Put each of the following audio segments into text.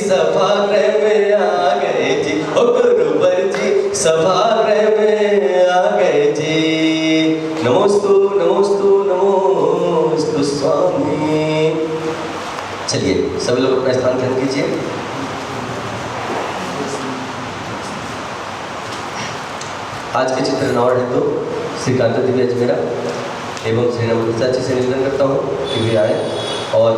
सभागृह में आ गए जी, ओ गुरुवर जी सभागृह में आ गए जी। नमोस्तु नमोस्तु नमोस्तु स्वामी। चलिए सभी लोग अपना स्थान ग्रहण कीजिए। आज के चित्र नावड़ है तो श्री कांता देवी अजमेरा एवं श्री नमन चाची से निवेदन करता हूँ कि वे आए और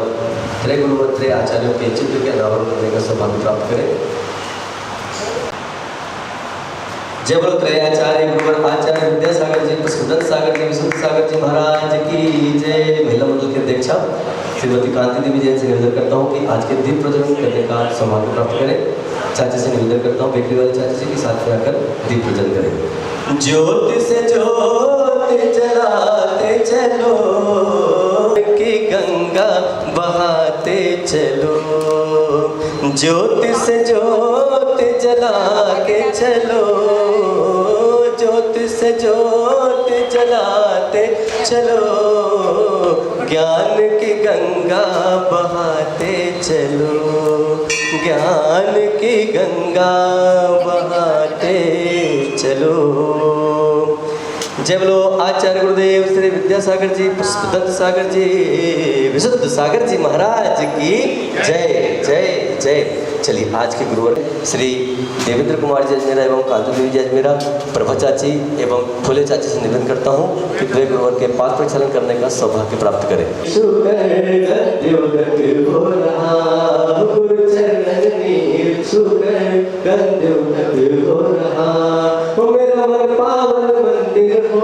त्रय गुरुवर त्रय आचार्यों के चित्र के अनावरण करने का सौभाग्य प्राप्त करें। जय बोलो त्रय आचार्य गुरुवर आचार्य विद्यासागर जी, प्रसूदन सागर जी, विशुद्ध सागर जी महाराज की जय। महिला मंडल के अध्यक्षा श्रीमती कांति देवी जैन से निवेदन करता हूँ कि आज के दीप प्रज्वलन करने का सौभाग्य प्राप्त करें। चाची से निवेदन करता हूँ बेकरी वाले चाची जी के साथ में आकर दीप प्रज्वलन करें। ज्योति से ज्योति जलाते चलो कि गंगा बहाते चलो, ज्योति से ज्योति जला के चलो, ज्योति से ज्योति जलाते चलो, ज्ञान की गंगा बहाते चलो, ज्ञान की गंगा बहाते चलो। जय बोलो आचार्य गुरुदेव श्री विद्यासागर जी, प्रसूदन सागर जी, विशुद्ध सागर जी महाराज की जय जय जय। चलिए आज के गुरुवर श्री देवेंद्र कुमार जी अजमेरा एवं कांता देवी जी अजमेरा, प्रभा चाची एवं फुले चाची से निवेदन करता हूँ कि वे गुरुवर के पास प्रक्षालन करने का सौभाग्य प्राप्त करें। मेरा मन पावन मंदिर हो,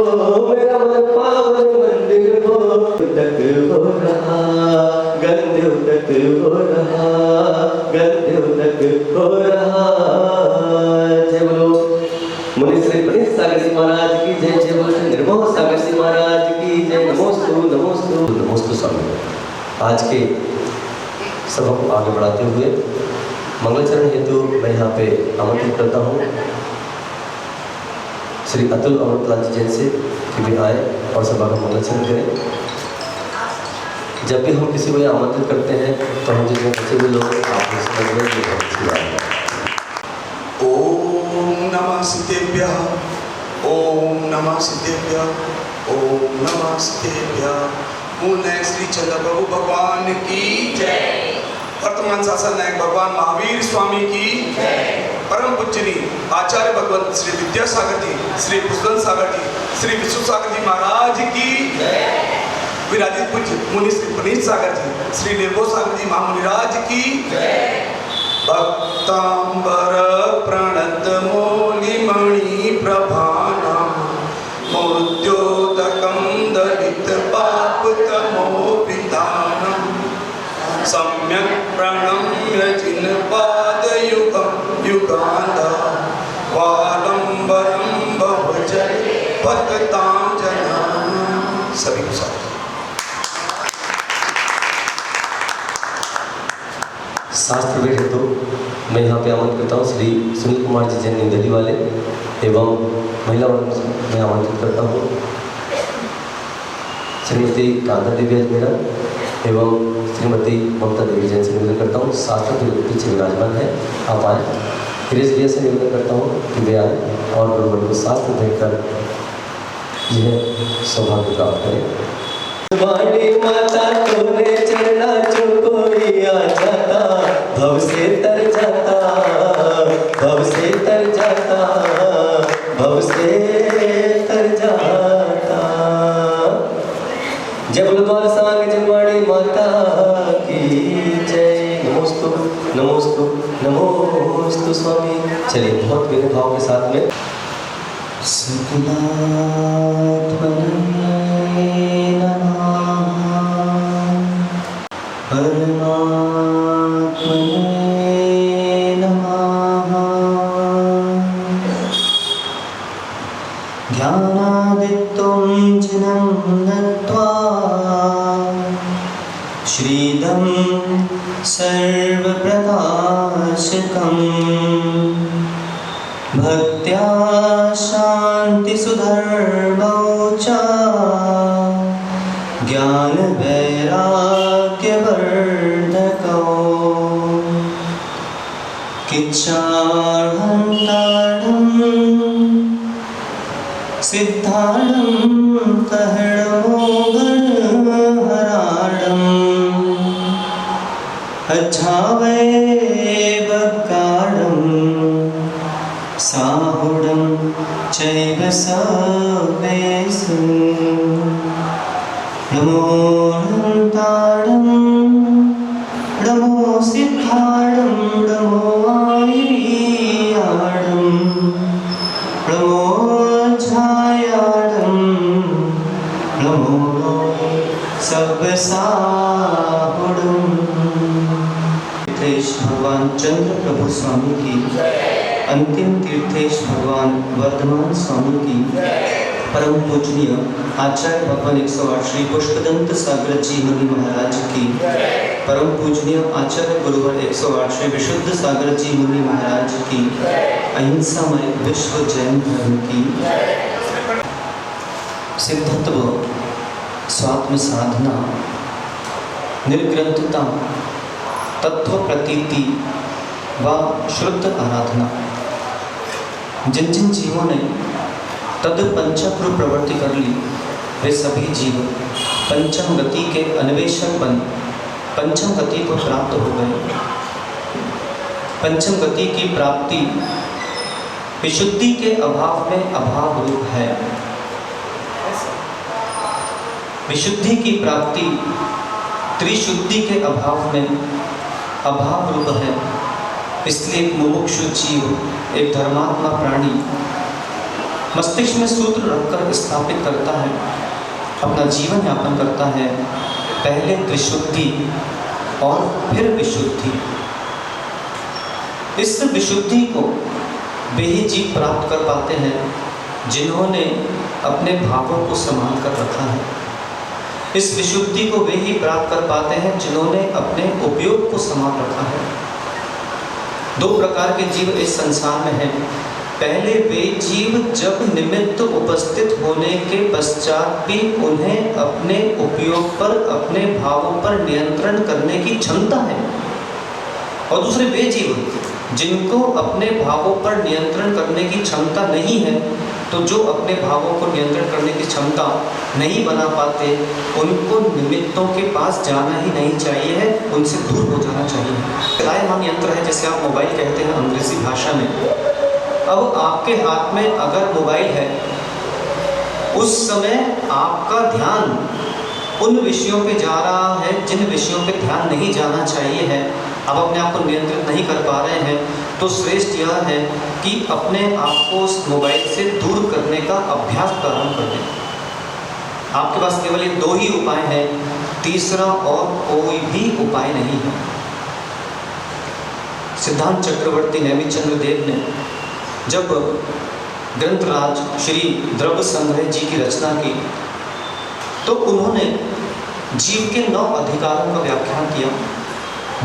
मेरा मन पावन मंदिर हो, उदक हो रहा गंध उदक हो रहा, गंध उदक हो रहा। जय बोलो मुनि श्री प्रणीत सागर जी महाराज की जय, जय बोलो निर्मोह सागर जी महाराज की जय। नमोस्तु नमोस्तु नमोस्तु स्वामी। आज के सभा को आगे बढ़ाते हुए मंगलचरण हेतु मैं यहाँ पे आमंत्रित करता हूँ श्री अतुल अमृतलाल जी जैन से कि वे आए और सभा का मंगलचरण करें। जब भी हम किसी को आमंत्रित करते हैं तो हम जितने बच्चे भी लोग आपको समझ में बहुत अच्छी बात है। ओम नमः सिद्धेभ्यः, ओम नमः सिद्धेभ्यः, ओम नमः सिद्धेभ्यः। पूर्ण श्री चंद्र प्रभु भगवान की जय। वर्तमान शासन नायक भगवान महावीर स्वामी की जय। परम पूज्यनी आचार्य भगवंत श्री विद्यासागर जी, श्री प्रसूदन सागर जी, श्री विशुद्ध सागर जी महाराज की जय। विराजित पूज्य मुनि श्री प्रणीत सागर जी, श्री निर्भो सागर जी महामुनिराज की जय। भक्तांबर प्रणत मौलि मणि प्रभानम, मौर्योदकं दलित पाप तमोपितानम, सम्यक प्रणम्य जिन पादयुगं युगान्धा, वालंबरं भवजय पततां जनानां। सभी को साथ शास्त्र बैठे तो मैं यहाँ पे आमंत्रित करता हूँ श्री सुनील कुमार जी जैन निंदली वाले एवं महिला मैं आमंत्रित करता हूँ श्रीमती कांता देवी अजमेरा एवं श्रीमती ममता देवी जैन से निवेदन करता हूँ। शास्त्र के पीछे विराजमान है, आप आए। गिरीश भैया से निवेदन करता हूँ कि वे आए और गुरुवर को शास्त्र देखकर यह सौभाग्य प्राप्त करें। वाणी माता तोरे चरना जो कोई आ जाता, भव से तर जाता, भव से तर जाता, भव से तर जाता। जय बोलो द्वार सांग जयवाणी माता की जय। नमोस्तु नमोस्तु नमोस्तु स्वामी। चलिए बहुत विनय भाव के साथ में ज्ञानादित्यं जिनं नत्वा श्रीदं सर्वप्रकाशकं भक्त्या शान्तिसुधर्मौ च ज्ञानवैराग्यवर्धकौ किच्चाहन्ताडं सिद्धाडं कहडमोगणहराडम् अझावैवकाडं साहुडं चैव सवेसु नमोऽनन्ताडं नमो सिद्धाडं नमो आयर्याडं नमो अझायाडं नमो सर्वसाहुडं। तीर्थेश भगवान चंद्र प्रभु स्वामी की, अंतिम तीर्थेश भगवान वर्धमान स्वामी की, परम पूजनीय आचार्य भगवान 108 श्री पुष्पदंत सागर जी मुनि महाराज की, परम पूजनीय आचार्य गुरुवर 108 श्री विशुद्ध सागर जी मुनि महाराज की, अहिंसामय विश्व जैन धर्म की, सिद्धत्व, स्वात्म साधना, निर्ग्रंथता, तत्व प्रतीति व शुद्ध आराधना, जिन जिन जीवों ने तद पंचक्र प्रवृत्ति कर ली, वे सभी जीव पंचम गति के अन्वेषक बन पंचम गति को प्राप्त हो गए। पंचम गति की प्राप्ति विशुद्धि के अभाव में अभाव रूप है। विशुद्धि की प्राप्ति त्रिशुद्धि के अभाव में अभाव रूप है। इसलिए एक मुमुक्षु जीव, एक धर्मात्मा प्राणी मस्तिष्क में सूत्र रखकर स्थापित करता है, अपना जीवन यापन करता है, पहले त्रिशुद्धि और फिर विशुद्धि। इस विशुद्धि को वे ही जीव प्राप्त कर पाते हैं जिन्होंने अपने भावों को संभाल कर रखा है। इस विशुद्धि को वे ही प्राप्त कर पाते हैं जिन्होंने अपने उपयोग को संभाल रखा है। दो प्रकार के जीव इस संसार में हैं। पहले वे जीव जब निमित्त उपस्थित होने के पश्चात भी उन्हें अपने उपयोग पर, अपने भावों पर नियंत्रण करने की क्षमता है, और दूसरे वे जीव जिनको अपने भावों पर नियंत्रण करने की क्षमता नहीं है। तो जो अपने भावों को नियंत्रण करने की क्षमता नहीं बना पाते, उनको निमित्तों के पास जाना ही नहीं चाहिए है, उनसे दूर हो जाना चाहिए। चलायमान यंत्र है, जैसे आप मोबाइल कहते हैं अंग्रेजी भाषा में। अब आपके हाथ में अगर मोबाइल है, उस समय आपका ध्यान उन विषयों पे जा रहा है जिन विषयों पे ध्यान नहीं जाना चाहिए है। आप अपने आप को नियंत्रित नहीं कर पा रहे हैं, तो श्रेष्ठ यह है कि अपने आप को उस मोबाइल से दूर करने का अभ्यास प्रारंभ कर दें। आपके पास केवल ये दो ही उपाय हैं, तीसरा और कोई भी उपाय नहीं है। सिद्धांत चक्रवर्ती नैमिचंद्र देव ने जब ग्रंथराज श्री द्रव्य संग्रह जी की रचना की, तो उन्होंने जीव के 9 अधिकारों का व्याख्यान किया।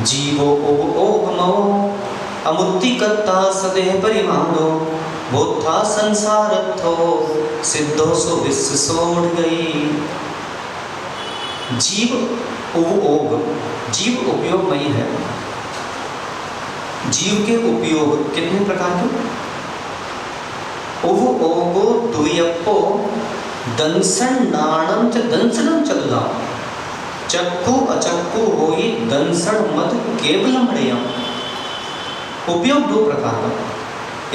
जीवो ओगमो अमुत्तिकत्ता सदेह परिमानो बोधा संसारत्थो सिद्धो सो विश्व सोढ़ गई। जीव ओग, जीव उपयोगमयी है। जीव के उपयोग कितने प्रकार के? ओगो द्वयप्पो दंसन नाणम च दंसनम चलुदा चक्कु अचक्कु होई दंसन मत केवलम हृयम। उपयोग 2 प्रकार का,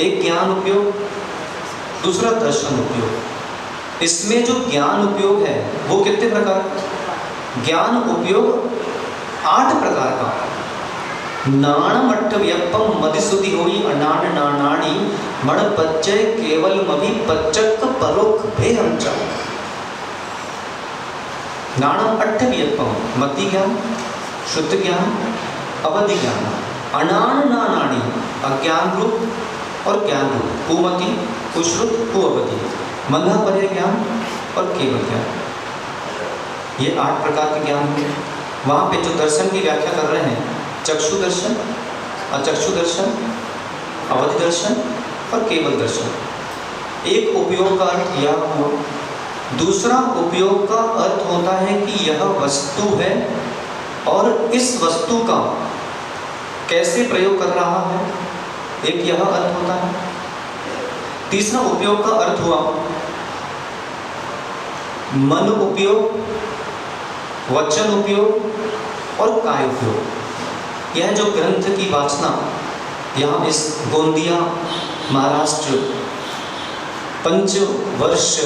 एक ज्ञान उपयोग, दूसरा दर्शन उपयोग। इसमें जो ज्ञान उपयोग है वो कितने प्रकार? ज्ञान उपयोग 8 प्रकार का। नाणमट्टव्यप्पम मदिसुधि होई अनान नानाणी मण पच्चय केवल मभि पच्चक परोक्ष भेयम च। नाणम अट्ठव्यप्पम, मति ज्ञान, शुद्ध ज्ञान, अवधि ज्ञान। अनान नानाणी, अज्ञान रूप और ज्ञान रूप, कुमति, कुश्रुत, कुअवधि, मंधा पर्य ज्ञान और केवल ज्ञान। ये 8 प्रकार के ज्ञान हुए। वहाँ पे जो दर्शन की व्याख्या कर रहे हैं, चक्षु दर्शन, अचक्षु दर्शन, अवधि दर्शन और केवल दर्शन। एक उपयोग का अर्थ यह हुआ। दूसरा उपयोग का अर्थ होता है कि यह वस्तु है और इस वस्तु का कैसे प्रयोग कर रहा है, एक यह अर्थ होता है। तीसरा उपयोग का अर्थ हुआ मन उपयोग, वचन उपयोग और काय उपयोग। यह जो ग्रंथ की वाचना यहाँ इस गोंदिया महाराष्ट्र पंचवर्ष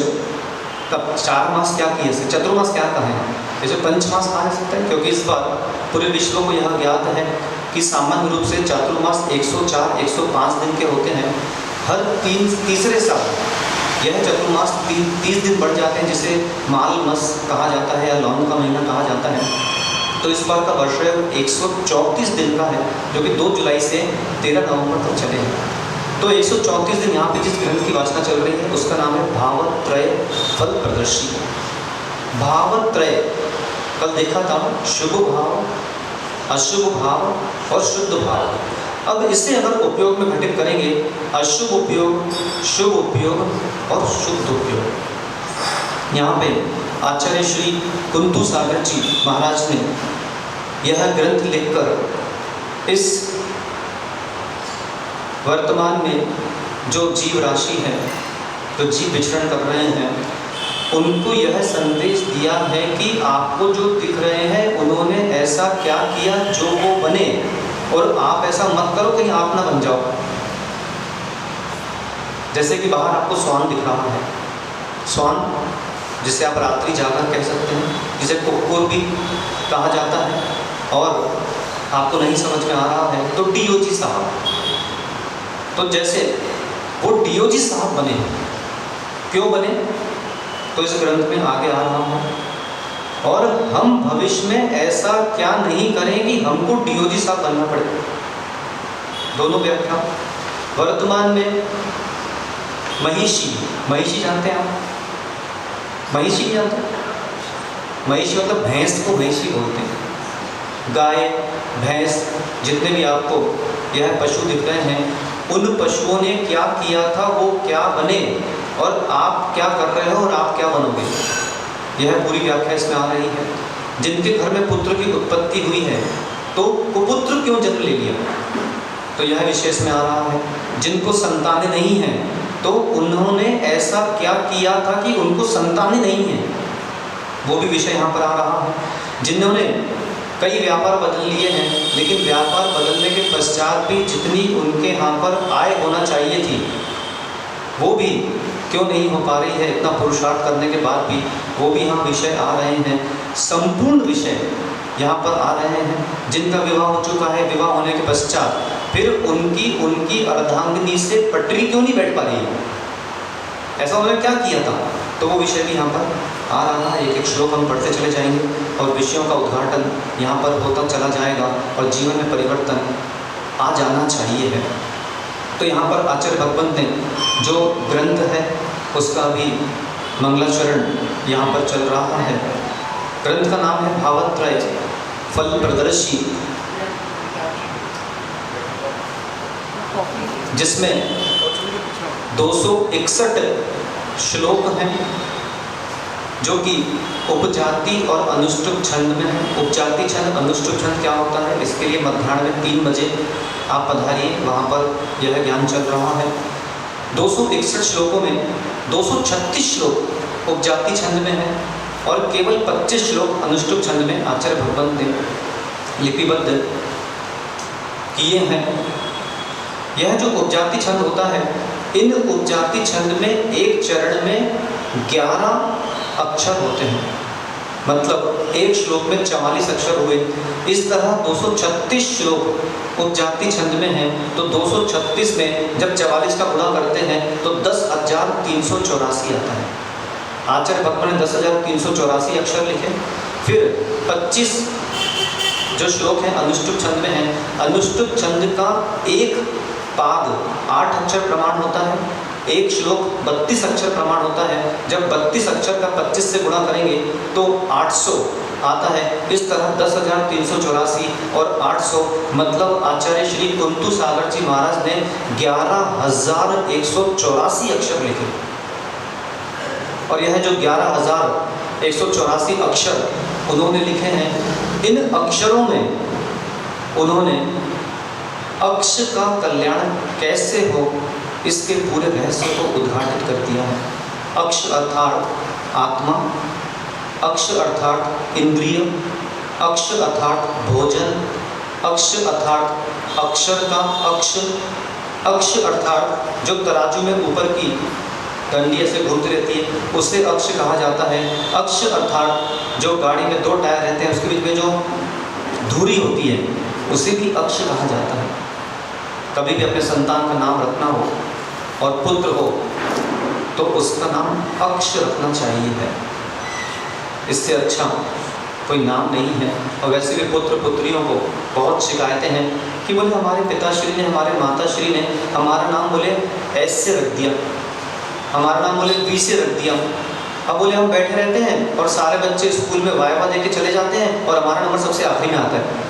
का 4 मास क्या किए, चतुर्मास क्या कहें, जैसे पंचमास कहा जा सकता है, क्योंकि इस बार पूरे विश्व को यह ज्ञात है कि सामान्य रूप से चातुर्मास 104-105 दिन के होते हैं। हर तीसरे साल यह चतुर्मास 30 दिन बढ़ जाते हैं, जिसे माल मस कहा जाता है या लौंग का महीना कहा जाता है। तो इस बार का वर्ष 134 दिन का है, जो कि 2 जुलाई से 13 नवंबर तक चले हैं। तो 134 दिन यहाँ पे जिस ग्रंथ की वाचना चल रही है उसका नाम है भावत्रय फल प्रदर्शी। भावत्रय कल देखा था, शुभ भाव, अशुभ भाव और शुद्ध भाव। अब इसे अगर उपयोग में घटित करेंगे, अशुभ उपयोग, शुभ उपयोग और शुद्ध उपयोग। यहाँ पे आचार्य श्री कुंतु सागर जी महाराज ने यह ग्रंथ लिखकर इस वर्तमान में जो जीव राशि है, जो जीव विचरण कर रहे हैं, उनको यह संदेश दिया है कि आपको जो दिख रहे हैं उन्होंने ऐसा क्या किया जो वो बने, और आप ऐसा मत करो कहीं आप ना बन जाओ। जैसे कि बाहर आपको स्वान दिख रहा है, स्वान जिसे आप रात्रि जागर कह सकते हैं, जिसे कुक्कुर भी कहा जाता है, और आपको नहीं समझ में आ रहा है तो डीओजी साहब, तो जैसे वो डीओजी साहब बने, क्यों बने, तो इस ग्रंथ में आगे आ रहा हूँ। और हम भविष्य में ऐसा क्या नहीं करें कि हमको डीओजी साहब बनना पड़े। दोनों व्याख्या। वर्तमान में महिषी, महिषी जानते हैं आप? महिषी नहीं जानते? महिषी मतलब भैंस को महिषी बोलते हैं। गाय, भैंस, जितने भी आपको यह पशु दिख रहे हैं, उन पशुओं ने क्या किया था, वो क्या बने, और आप क्या कर रहे हो और आप क्या बनोगे, यह पूरी व्याख्या इसमें आ रही है। जिनके घर में पुत्र की उत्पत्ति हुई है तो कुपुत्र क्यों जन्म ले लिया, तो यह विशेष में आ रहा है। जिनको संतानें नहीं हैं तो उन्होंने ऐसा क्या किया था कि उनको संतानें नहीं हैं, वो भी विषय यहाँ पर आ रहा है। जिन्होंने कई व्यापार बदल लिए हैं, लेकिन व्यापार बदलने के पश्चात भी जितनी उनके यहाँ पर आय होना चाहिए थी वो भी क्यों नहीं हो पा रही है, इतना पुरुषार्थ करने के बाद भी, वो भी यहाँ विषय आ रहे हैं। संपूर्ण विषय यहाँ पर आ रहे हैं। जिनका विवाह हो चुका है, विवाह होने के पश्चात फिर उनकी अर्धांगिनी से पटरी क्यों नहीं बैठ पा रही है, ऐसा उन्होंने क्या किया था, तो वो विषय भी यहाँ पर आ रहा है। एक एक श्लोक हम पढ़ते चले जाएंगे और विषयों का उद्घाटन यहाँ पर होता चला जाएगा और जीवन में परिवर्तन आ जाना चाहिए है। तो यहाँ पर आचार्य भगवंत ने जो ग्रंथ है उसका भी मंगलाचरण यहाँ पर चल रहा है। ग्रंथ का नाम है भावत्रय फल प्रदर्शी, जिसमें 261 श्लोक हैं जो कि उपजाति और अनुष्टुप छंद में है। उपजाति छंद, अनुष्टुप छंद क्या होता है, इसके लिए मध्याह्न में 3 बजे आप पधारिए, वहाँ पर यह ज्ञान चल रहा है। 261 श्लोकों में 236 श्लोक उपजाति छंद में है और केवल 25 श्लोक अनुष्टुप छंद में आचार्य भगवंत ने लिपिबद्ध किए हैं। यह जो उपजाति छंद होता है, इन उपजाति छंद में एक चरण में 11 अक्षर होते हैं, मतलब एक श्लोक में 44 अक्षर हुए। इस तरह 236 श्लोक उपजाति छंद में हैं, तो 236 में जब 44 का गुणा करते हैं तो 10,384 आता है। आचार्य भगवान ने 10,384 अक्षर लिखे। फिर 25 जो श्लोक हैं अनुष्टुप छंद में हैं। अनुष्टुप छंद का एक पाद 8 अक्षर प्रमाण होता है, एक श्लोक 32 अक्षर प्रमाण होता है। जब 32 अक्षर का 25 से गुणा करेंगे तो 800 आता है। इस तरह 10,384 और 800 मतलब आचार्य श्री कुंतु सागर जी महाराज ने 11,184 अक्षर लिखे। और यह जो 11,184 अक्षर उन्होंने लिखे हैं, इन अक्षरों में उन्होंने अक्ष का कल्याण कैसे हो, इसके पूरे रहस्य को उद्घाटित कर दिया है। अक्ष अर्थात आत्मा, अक्ष अर्थात इंद्रिय, अक्ष अर्थात भोजन, अक्ष अर्थात अक्षर का अक्ष, अक्ष अर्थात जो तराजू में ऊपर की डंडी ऐसे घूमती रहती है उसे अक्ष कहा जाता है। अक्ष अर्थात जो गाड़ी में दो टायर रहते हैं उसके बीच में जो धुरी होती है उसे भी अक्ष कहा जाता है। कभी भी अपने संतान का नाम रखना हो और पुत्र हो तो उसका नाम अक्ष रखना चाहिए है, इससे अच्छा कोई नाम नहीं है। और वैसे भी पुत्र पुत्रियों को बहुत शिकायतें हैं कि बोले हमारे पिताश्री ने, हमारे माताश्री ने हमारा नाम बोले एस से रख दिया, हमारा नाम बोले बी से रख दिया। अब बोले हम बैठे रहते हैं और सारे बच्चे स्कूल में वाइवा दे के चले जाते हैं और हमारा नंबर सबसे आखिरी में आता है।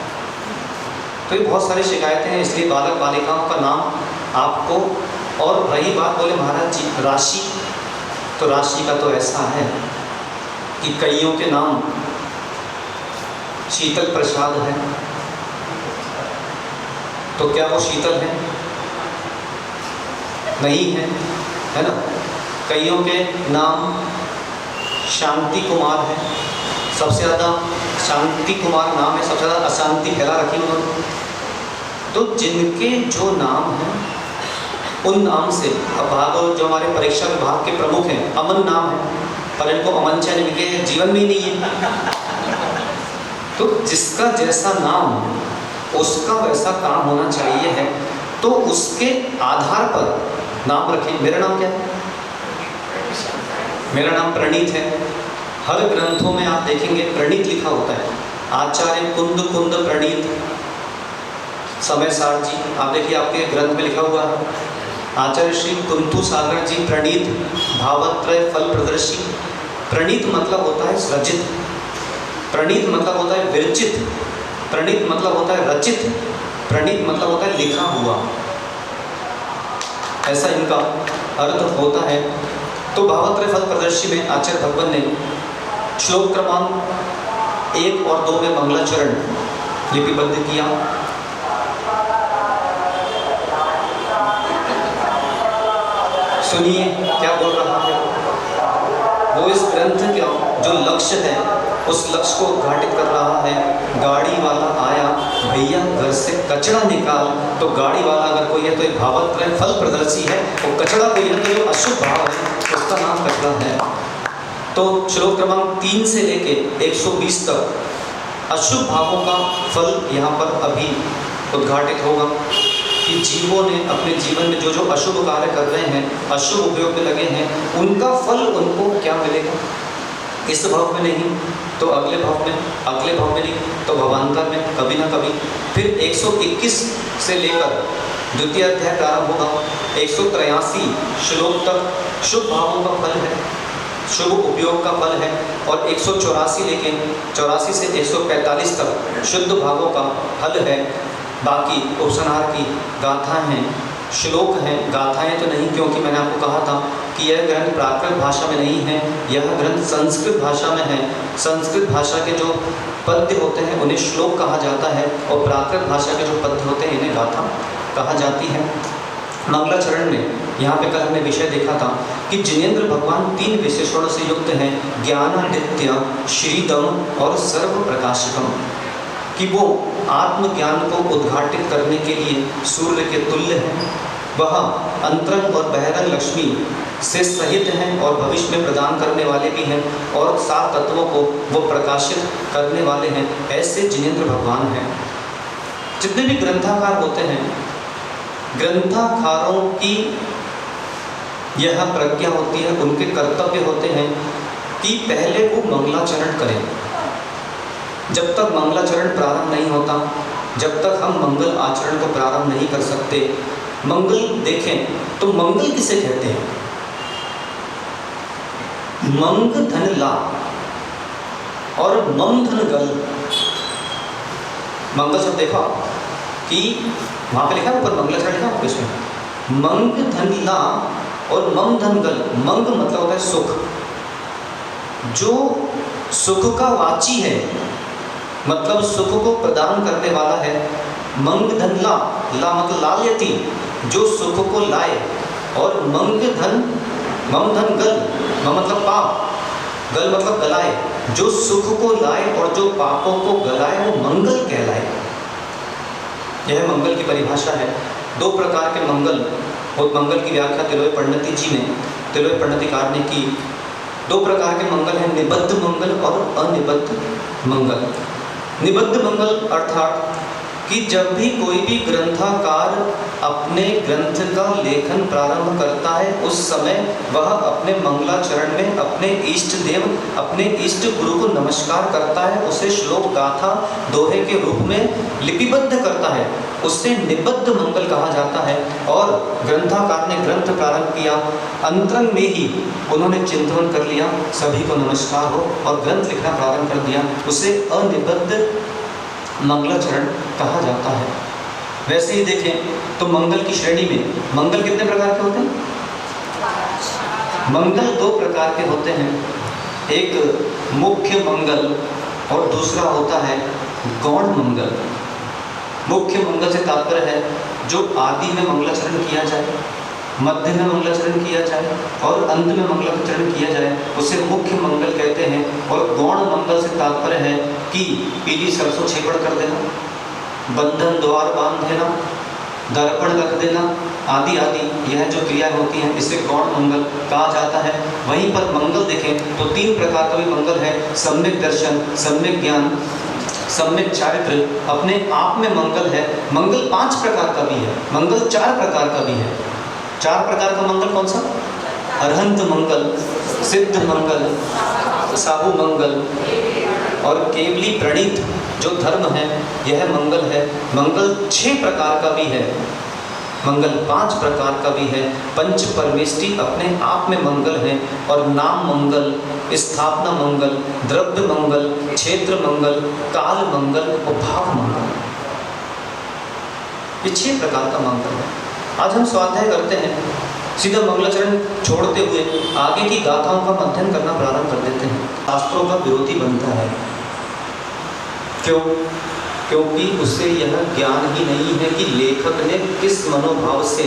तो ये बहुत सारी शिकायतें हैं, इसलिए बालक बालिकाओं का नाम आपको। और रही बात बोले महाराज जी राशि, तो राशि का तो ऐसा है कि कईयों के नाम शीतल प्रसाद है, तो क्या वो शीतल है? नहीं है, है ना। कईयों के नाम शांति कुमार है, सबसे ज़्यादा शांति कुमार नाम है, सबसे ज़्यादा अशांति फैला रखी उन्होंने। तो जिनके जो नाम हैं उन नाम से, अब भागवत जो हमारे परीक्षा विभाग के प्रमुख हैं, अमन नाम है, पर इनको अमन चैन इनके जीवन में ही नहीं है। तो जिसका जैसा नाम उसका वैसा काम होना चाहिए है, तो उसके आधार पर नाम रखें। मेरा नाम क्या है? मेरा नाम प्रणीत है। हर ग्रंथों में आप देखेंगे प्रणीत लिखा होता है। आचार्य कुंद कुंद प्रणीत समय सार जी, आप देखिए आपके ग्रंथ में लिखा हुआ है। आचार्य श्री कुंतु सागर जी प्रणीत भावत्रय फल प्रदर्शी। प्रणीत मतलब होता है सृजित, प्रणीत मतलब होता है विरचित, प्रणीत मतलब होता है रचित, प्रणीत मतलब होता है लिखा हुआ, ऐसा इनका अर्थ होता है। तो भावत्रय फल प्रदर्शी में आचार्य भगवान ने श्लोक क्रमांक 1 और 2 में मंगलाचरण लिपिबद्ध किया। सुनिए क्या बोल रहा है वो। इस ग्रंथ का जो लक्ष्य है उस लक्ष्य को उद्घाटित कर रहा है। गाड़ी वाला आया भैया घर से कचरा निकाल, तो गाड़ी वाला अगर कोई है तो ये भावत्रय फल प्रदर्शी है, और कचरा कोई है तो जो अशुभ भाव है उसका नाम कचरा है। तो श्लोक क्रमांक 3 से लेके 120 तक अशुभ भावों का फल यहाँ पर अभी उद्घाटित होगा कि जीवों ने अपने जीवन में जो जो अशुभ कार्य कर रहे हैं, अशुभ उपयोग में लगे हैं, उनका फल उनको क्या मिलेगा। इस भाव में नहीं तो अगले भाव में, अगले भाव में नहीं तो भवांतर में, कभी ना कभी। फिर 121 से लेकर द्वितीय अध्याय प्रारंभ होगा। 183 श्लोक तक शुभ भावों का फल है, शुभ उपयोग का फल है। और 184 लेके 84 से 145 तक शुद्ध भावों का फल है। बाकी उपसंहार की गाथाएं हैं, श्लोक हैं, गाथाएं तो नहीं, क्योंकि मैंने आपको कहा था कि यह ग्रंथ प्राकृत भाषा में नहीं है, यह ग्रंथ संस्कृत भाषा में है। संस्कृत भाषा के जो पद्य होते हैं उन्हें श्लोक कहा जाता है, और प्राकृत भाषा के जो पद्य होते हैं इन्हें गाथा कहा जाती है। मंगलाचरण में यहाँ पे कल हमने विषय देखा था कि जिनेंद्र भगवान 3 विशेषणों से युक्त हैं, ज्ञानादित्य, श्रीदम और सर्व प्रकाशकम, कि वो आत्मज्ञान को उद्घाटित करने के लिए सूर्य के तुल्य हैं। वह अंतरंग और बहिरंग लक्ष्मी से सहित हैं और भविष्य में प्रदान करने वाले भी हैं, और 7 तत्वों को वो प्रकाशित करने वाले हैं। ऐसे जिनेंद्र भगवान हैं। जितने भी ग्रंथाकार होते हैं, ग्रंथाकारों की यह प्रज्ञा होती है, उनके कर्तव्य होते हैं कि पहले वो मंगलाचरण करें। जब तक मंगलाचरण प्रारंभ नहीं होता, जब तक हम मंगल आचरण को प्रारंभ नहीं कर सकते। मंगल देखें तो मंगल किसे कहते हैं? मंग धन ला और मम धन गल। मंगल शब्द देखा कि वहां पे लिखा है ऊपर, मंगलाचरण लिखा है इसमें, मंग धन ला और मम धन गल। मंग मतलब होता है सुख, जो सुख का वाची है, मतलब सुख को प्रदान करने वाला है, मंग धन ला, ला मतलब लालयति, जो सुख को लाए, और मंग धन, मम धन गल, मम मतलब पाप, गल मतलब गलाए, जो सुख को लाए और जो पापों को गलाए वो मंगल कहलाए। यह मंगल की परिभाषा है। दो प्रकार के मंगल, और मंगल की व्याख्या तिलोय पंडित जी ने, तिलोय पंडितकार ने की। दो प्रकार के मंगल हैं, निबद्ध मंगल और अनिबद्ध मंगल। निबद्ध मंगल अर्थात कि जब भी कोई भी ग्रंथकार अपने ग्रंथ का लेखन प्रारंभ करता है उस समय वह अपने मंगलाचरण में अपने इष्ट देव, अपने इष्ट गुरु को नमस्कार करता है, उसे श्लोक गाथा दोहे के रूप में लिपिबद्ध करता है, उससे निबद्ध मंगल कहा जाता है। और ग्रंथकार ने ग्रंथ प्रारंभ किया, अंतरंग में ही उन्होंने चिंतन कर लिया, सभी को नमस्कार हो, और ग्रंथ लिखना प्रारंभ कर दिया, उसे अनिबद्ध मंगलाचरण कहा जाता है। वैसे ही देखें तो मंगल की श्रेणी में मंगल कितने प्रकार के होते हैं? मंगल दो प्रकार के होते हैं, एक मुख्य मंगल और दूसरा होता है गौण मंगल। मुख्य मंगल से तात्पर्य है जो आदि में मंगलाचरण किया जाए, मध्य में मंगलाचरण किया जाए और अंत में मंगलाचरण किया जाए, उसे मुख्य मंगल कहते हैं। और गौण मंगल से तात्पर्य है कि पीली सरसों छेपड़ कर देना, बंधन द्वार बांध देना, दर्पण रख देना आदि आदि, यह जो क्रिया होती हैं इसे गौण मंगल कहा जाता है। वहीं पर मंगल देखें तो तीन प्रकार का भी मंगल है, सम्यक दर्शन, सम्यक ज्ञान, सम्यक चारित्र, अपने आप में मंगल है। मंगल 5 प्रकार का भी है, मंगल 4 प्रकार का भी है। 4 प्रकार का मंगल कौन सा? अरहंत मंगल, सिद्ध मंगल, साहु मंगल और केवली प्रणीत जो धर्म है यह मंगल है। मंगल 6 प्रकार का भी है, मंगल 5 प्रकार का भी है। पंच परमेष्टि अपने आप में मंगल है, और नाम मंगल, स्थापना मंगल, द्रव्य मंगल, क्षेत्र मंगल, काल मंगल और भाव मंगल, ये 6 प्रकार का मंगल है। आज हम स्वाध्याय करते हैं, सीधा मंगलाचरण छोड़ते हुए आगे की गाथाओं का अध्ययन करना प्रारंभ कर देते हैं। शास्त्रों का विरोधी बनता है, क्यों? क्योंकि उसे यह ज्ञान ही नहीं है कि लेखक ने किस मनोभाव से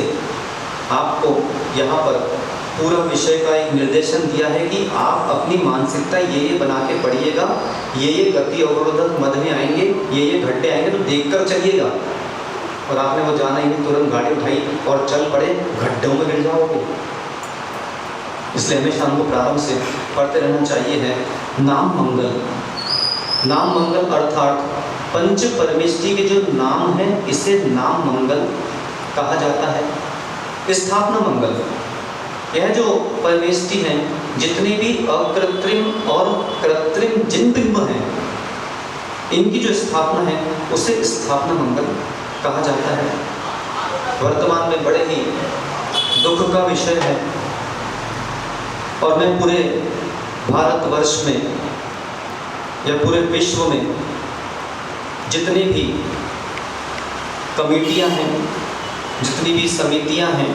आपको यहाँ पर पूरा विषय का एक निर्देशन दिया है कि आप अपनी मानसिकता ये बना के पढ़िएगा, ये गति अवरोधक मद में आएंगे, ये घट्टे आएंगे तो देखकर चलिएगा। और आपने वो जाना ही नहीं, तुरंत गाड़ी उठाई और चल पड़े, गड्ढों में गिर जाओगे। इसलिए हमेशा हमको प्रारंभ से पढ़ते रहना चाहिए है। नाम मंगल, नाम मंगल अर्थात पंच परमेष्टि के जो नाम है इसे नाम मंगल कहा जाता है। स्थापना मंगल, यह जो परमेष्टि हैं जितने भी अकृत्रिम और कृत्रिम जिन बिंब हैं इनकी जो स्थापना है उसे स्थापना मंगल कहा जाता है। वर्तमान में बड़े ही दुख का विषय है, और मैं पूरे भारतवर्ष में या पूरे विश्व में जितनी भी कमेटियां हैं, जितनी भी समितियां हैं,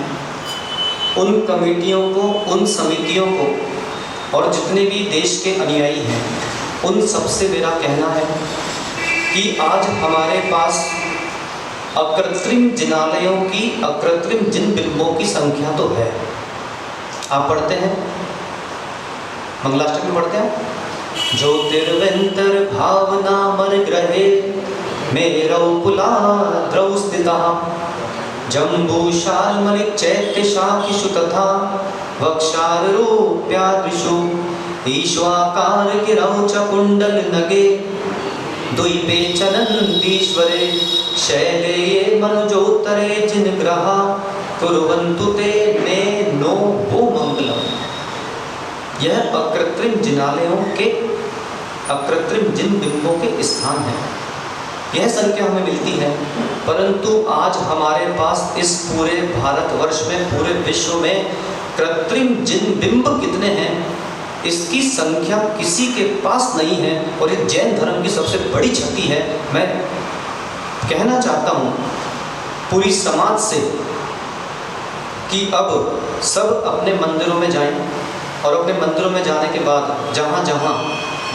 उन कमेटियों को, उन समितियों को और जितने भी देश के अनुयायी हैं उन सबसे मेरा कहना है कि आज हमारे पास अकृत्रिम जिनालयों की, अकृत्रिम जिन बिंबों की संख्या तो है। आप पढ़ते हैं, मंगलाष्टक में पढ़ते हैं, ज्योतिर्वंतर भावना मर ग्रहे मेरौ कुला द्रौ स्थिता जम्बूशालमणि चैत्य शाखिषु तथा वक्षारूप्यादृशु ईश्वाकार गिरौ च कुंडल नगे द्वीपे चनन्दीश्वरे शैले ये मनुजोत्तरे जिन ग्रहा कुर्वन्तु ते मे नो वो मंगलम। यह अकृत्रिम जिनालयों के, अकृत्रिम जिन बिंबों के स्थान है। यह संख्या हमें मिलती है, परंतु आज हमारे पास इस पूरे भारतवर्ष में, पूरे विश्व में कृत्रिम जिन बिंब कितने हैं इसकी संख्या किसी के पास नहीं है, और ये जैन धर्म की सबसे बड़ी क्षति है। मैं कहना चाहता हूँ पूरी समाज से कि अब सब अपने मंदिरों में जाएं, और अपने मंदिरों में जाने के बाद जहाँ जहाँ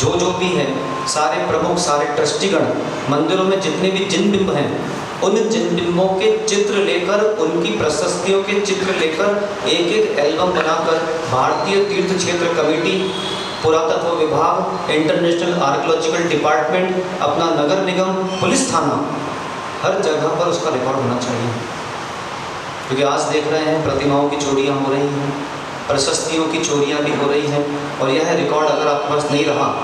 जो भी है, सारे प्रमुख, सारे ट्रस्टीगण मंदिरों में जितने भी जिन बिंब हैं उन जिन बिंबों के चित्र लेकर, उनकी प्रशस्तियों के चित्र लेकर एक एक एल्बम बनाकर भारतीय तीर्थ क्षेत्र कमेटी, पुरातत्व विभाग, इंटरनेशनल आर्कियोलॉजिकल डिपार्टमेंट, अपना नगर निगम, पुलिस थाना, हर जगह पर उसका रिकॉर्ड होना चाहिए। क्योंकि आज देख रहे हैं प्रतिमाओं की चोरियां हो रही हैं, प्रशस्तियों की चोरियां भी हो रही हैं, और यह रिकॉर्ड अगर आपके पास नहीं रहा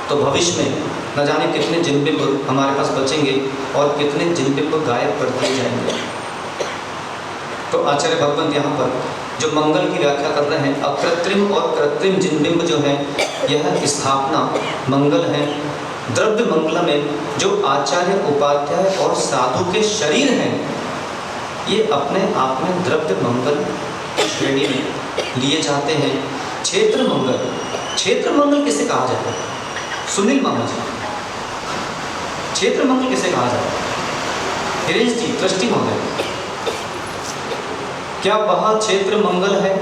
तो भविष्य में न जाने कितने जिनबिंब हमारे पास बचेंगे और कितने जिनबिंब गायब कर दिए जाएंगे। तो आचार्य भगवंत यहाँ पर जो मंगल की व्याख्या कर रहे हैं, अकृत्रिम और कृत्रिम जिनबिंब जो है, यह स्थापना मंगल है। द्रव्य मंगल में जो आचार्य, उपाध्याय और साधु के शरीर हैं, ये अपने आप में द्रव्य मंगल श्रेणी में लिए जाते हैं। क्षेत्र मंगल, क्षेत्र मंगल किसे कहा जाता है? सुनील मामा जी, क्षेत्र मंगल किसे कहा जाता है? हिरेश जी, ट्रस्टी महोदय, क्या वह क्षेत्र मंगल है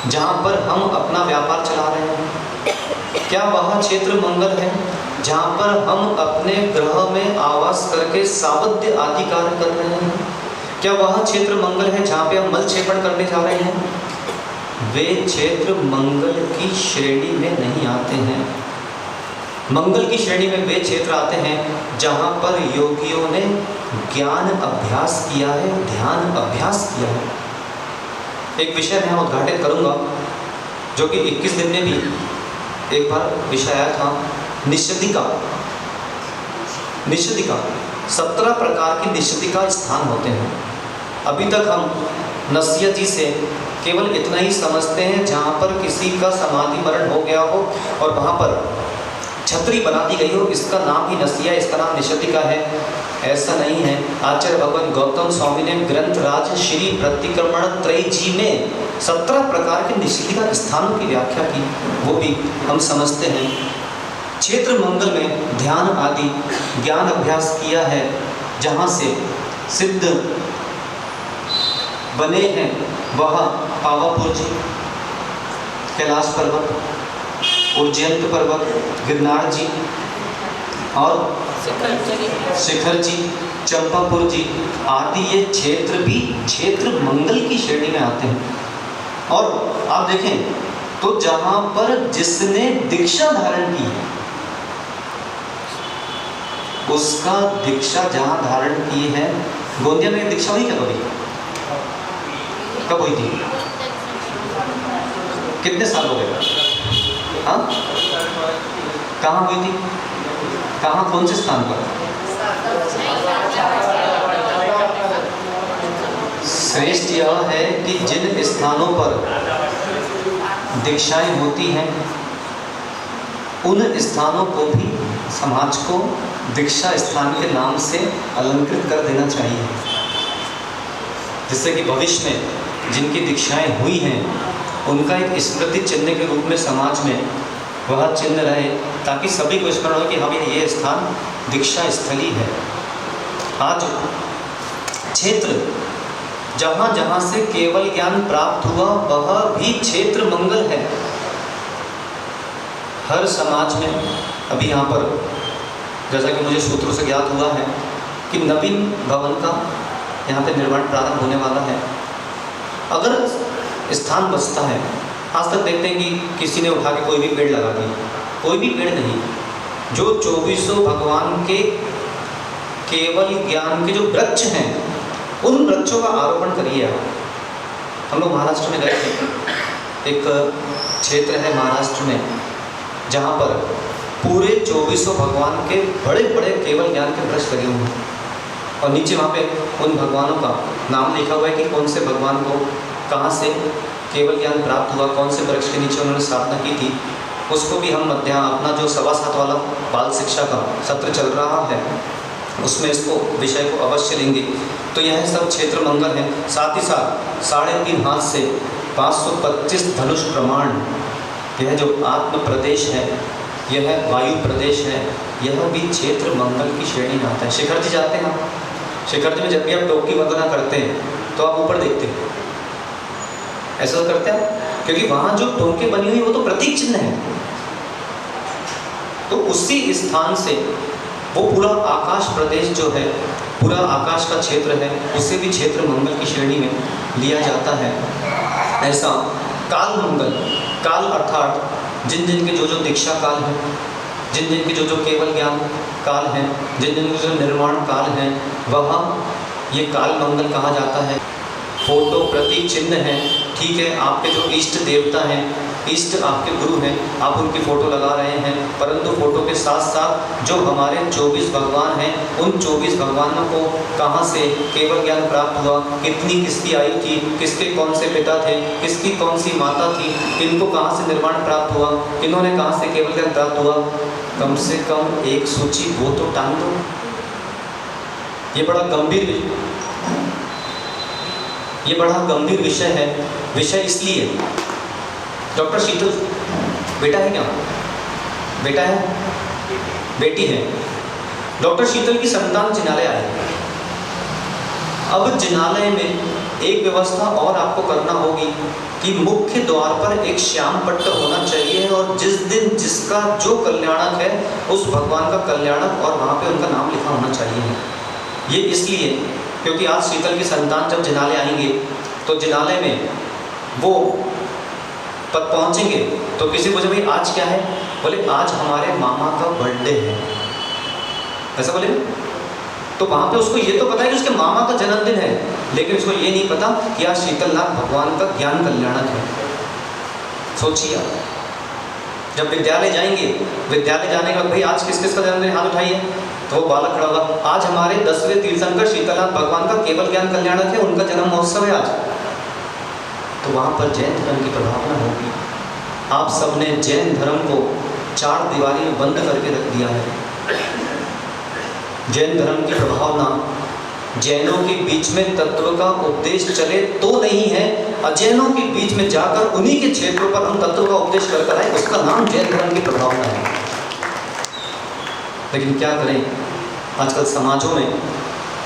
जहाँ पर हम अपना व्यापार चला रहे हैं? क्या वह क्षेत्र मंगल है जहाँ पर हम अपने ग्रह में आवास करके सावध्य आदि कार्य कर रहे हैं? क्या वह क्षेत्र मंगल है जहाँ पे हम मल क्षेपण करने जा रहे हैं? वे क्षेत्र मंगल की श्रेणी में नहीं आते हैं। मंगल की श्रेणी में वे क्षेत्र आते हैं जहाँ पर योगियों ने ज्ञान अभ्यास किया है, ध्यान अभ्यास किया है। एक विषय मैं उद्घाटित करूँगा जो कि 21 दिन में भी एक बार विषय आया था, निषदिका। निषदिका 17 प्रकार की निषदिका स्थान होते हैं। अभी तक हम नसिया जी से केवल इतना ही समझते हैं जहाँ पर किसी का समाधि मरण हो गया हो और वहाँ पर छतरी बना दी गई हो, इसका नाम ही नसिया, इसका नाम निषदिका है। ऐसा नहीं है। आचार्य भगवान गौतम स्वामी ने ग्रंथराज श्री प्रतिक्रमण त्रय जी में 17 प्रकार के निषदिका स्थानों की व्याख्या की, वो भी हम समझते हैं। क्षेत्र मंगल में ध्यान आदि ज्ञान अभ्यास किया है, जहाँ से सिद्ध बने हैं वह पावापुर जी, कैलाश पर्वत, उज्जैन पर्वत, गिरनार जी और शिखर जी, चंपापुर जी आदि, ये क्षेत्र भी क्षेत्र मंगल की श्रेणी में आते हैं। और आप देखें तो जहाँ पर जिसने दीक्षा धारण की, उसका दीक्षा जहाँ धारण की है, गोंदिया में दीक्षा हुई क्या कभी? कब हुई थी? कितने साल हो गए? हाँ, कहाँ हुई थी? कहाँ, कौन से स्थान पर? श्रेष्ठ यह है कि जिन स्थानों पर दीक्षाएं होती हैं, उन स्थानों को भी समाज को दीक्षा स्थान के नाम से अलंकृत कर देना चाहिए, जिससे कि भविष्य में जिनकी दीक्षाएं हुई हैं उनका एक स्मृति चिन्ह के रूप में समाज में वह चिन्ह रहे, ताकि सभी को स्मरण हो कि हाँ ये स्थान दीक्षा स्थली है। आज क्षेत्र जहाँ जहाँ से केवल ज्ञान प्राप्त हुआ वह भी क्षेत्र मंगल है। हर समाज में अभी यहाँ पर जैसा कि मुझे सूत्रों से ज्ञात हुआ है कि नवीन भवन का यहाँ पे निर्माण प्रारंभ होने वाला है। अगर स्थान बचता है, आज तक देखते हैं कि किसी ने उठा के कोई भी पेड़ लगा दिया, कोई भी पेड़ नहीं, जो 24 भगवान के केवल ज्ञान के जो वृक्ष हैं उन वृक्षों का आरोपण करिए आप। हम लोग महाराष्ट्र में गए थे, एक क्षेत्र है महाराष्ट्र में जहाँ पर पूरे 24 भगवान के बड़े बड़े केवल ज्ञान के वृक्ष लगे हुए हैं, और नीचे वहाँ पे उन भगवानों का नाम लिखा हुआ है कि कौन से भगवान को कहाँ से केवल ज्ञान प्राप्त हुआ, कौन से वृक्ष के नीचे उन्होंने स्थापना की थी। उसको भी हम अपना जो 7.25 वाला बाल शिक्षा का सत्र चल रहा है उसमें इसको विषय को अवश्य लेंगे। तो यह सब क्षेत्र मंगल है। साथ ही साथ 3.5 हाथ से 525 धनुष प्रमाण, यह जो आत्म प्रदेश है, यह वायु प्रदेश है, यह भी क्षेत्र मंगल की श्रेणी में आता है। शिखर जी जाते हैं, शिखर जी में जब भी आप टोकी वंदना करते हैं तो आप ऊपर देखते हैं, ऐसा करते हैं, क्योंकि वहाँ जो टोंके बनी हुई वो तो प्रतीक चिन्ह है। तो उसी स्थान से वो पूरा आकाश प्रदेश जो है पूरा आकाश का क्षेत्र है, उसे भी क्षेत्र मंगल की श्रेणी में लिया जाता है। ऐसा काल मंगल, काल अर्थात जिन जिन के जो दीक्षा काल है, जिन जिन के जो केवल ज्ञान काल हैं, जिन जिन के जो निर्माण काल हैं, वह ये काल मंगल कहा जाता है। फोटो प्रतीक चिन्ह है, ठीक है, आपके जो इष्ट देवता हैं, इष्ट आपके गुरु हैं, आप उनकी फ़ोटो लगा रहे हैं, परंतु फ़ोटो के साथ साथ जो हमारे 24 भगवान हैं, उन 24 भगवानों को कहाँ से केवल ज्ञान प्राप्त हुआ, कितनी किसकी आयु थी, किसके कौन से पिता थे, किसकी कौन सी माता थी, किनको कहाँ से निर्माण प्राप्त हुआ, किन्होंने कहाँ से केवल ज्ञान प्राप्त हुआ, कम से कम एक सूची वो तो टांग दो। ये बड़ा गंभीर विषय है। विषय इसलिए, डॉक्टर शीतल बेटा है क्या? बेटा है, बेटी है। डॉक्टर शीतल की संतान जिनालय आए। अब जिनालय में एक व्यवस्था और आपको करना होगी कि मुख्य द्वार पर एक श्याम पट्ट होना चाहिए और जिस दिन जिसका जो कल्याणक है उस भगवान का कल्याणक और वहाँ पे उनका नाम लिखा होना चाहिए। ये इसलिए क्योंकि आज शीतल की संतान जब जिनालय आएंगे तो जिनालय में वो पद पहुँचेंगे तो किसी पूछे भाई आज क्या है, बोले आज हमारे मामा का बर्थडे है, ऐसा बोले। तो वहाँ पे उसको ये तो पता है कि उसके मामा का जन्मदिन है, लेकिन उसको ये नहीं पता कि आज शीतलनाथ भगवान का ज्ञान कल्याणक है। सोचिए आप जब विद्यालय जाएंगे, विद्यालय जाने के बाद भाई आज किस किस का जन्मदिन, हाथ उठाइए, तो वो बालक खड़ा होगा, आज हमारे 10वें तीर्थंकर शीतलनाथ भगवान का केवल ज्ञान कल्याणक है, उनका जन्म महोत्सव है आज। तो वहाँ पर जैन धर्म की प्रभावना होगी। आप सबने जैन धर्म को 4 दीवारी में बंद करके रख दिया है। जैन धर्म की प्रभावना जैनों के बीच में तत्व का उपदेश चले तो नहीं है, अजैनों के बीच में जाकर उन्हीं के क्षेत्रों पर हम तत्व का उपदेश कर आए, उसका नाम जैन धर्म की प्रभावना है। लेकिन क्या करें, आजकल समाजों में